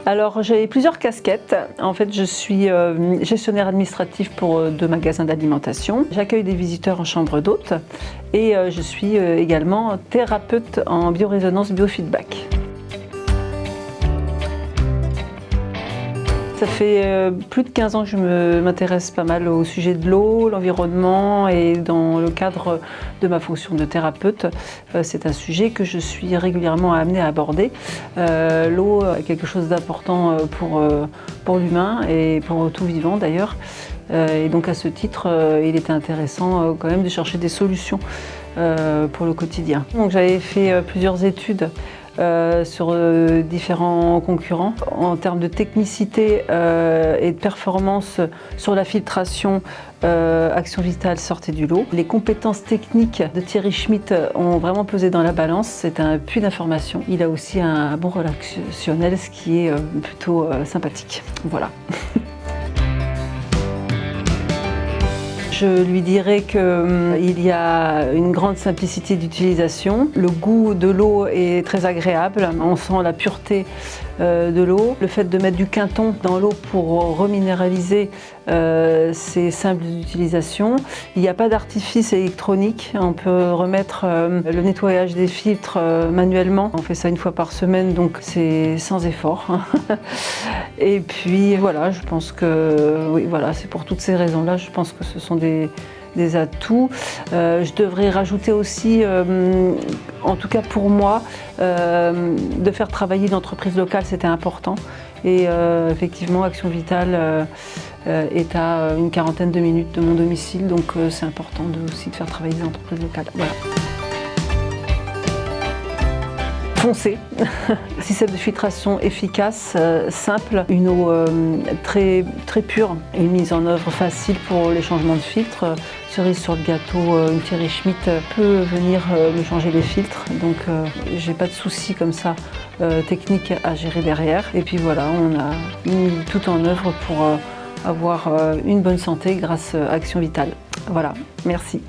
Alors j'ai plusieurs casquettes. En fait, je suis gestionnaire administratif pour 2 magasins d'alimentation. J'accueille des visiteurs en chambre d'hôte et je suis également thérapeute en biorésonance biofeedback. Ça fait plus de 15 ans que je m'intéresse pas mal au sujet de l'eau, l'environnement, et dans le cadre de ma fonction de thérapeute, c'est un sujet que je suis régulièrement amenée à aborder. L'eau est quelque chose d'important pour l'humain et pour tout vivant d'ailleurs. Et donc à ce titre, il était intéressant quand même de chercher des solutions pour le quotidien. Donc j'avais fait plusieurs études sur différents concurrents. En termes de technicité et de performance sur la filtration, Action Vitale sortait du lot. Les compétences techniques de Thierry Schmitt ont vraiment pesé dans la balance. C'est un puits d'information. Il a aussi un bon relationnel, ce qui est plutôt sympathique. Voilà. Je lui dirais qu'il y a une grande simplicité d'utilisation. Le goût de l'eau est très agréable. On sent la pureté de l'eau. Le fait de mettre du Quinton dans l'eau pour reminéraliser, c'est simple d'utilisation. Il n'y a pas d'artifice électronique. On peut remettre le nettoyage des filtres manuellement. On fait ça 1 fois par semaine, donc c'est sans effort. Et puis voilà, je pense que oui, voilà, c'est pour toutes ces raisons-là, je pense que ce sont des atouts. Je devrais rajouter aussi, en tout cas pour moi, de faire travailler une entreprise locale, c'était important. Et effectivement, Action Vitale est à une 40aine de minutes de mon domicile, donc c'est important aussi de faire travailler des entreprises locales. Voilà. Foncé, système de filtration efficace, simple, une eau très pure, une mise en œuvre facile pour les changements de filtre. Cerise sur le gâteau, une Thierry Schmitt peut venir me changer les filtres, donc j'ai pas de soucis comme ça techniques à gérer derrière. Et puis voilà, on a mis tout en œuvre pour avoir une bonne santé grâce à Action Vitale. Voilà, merci.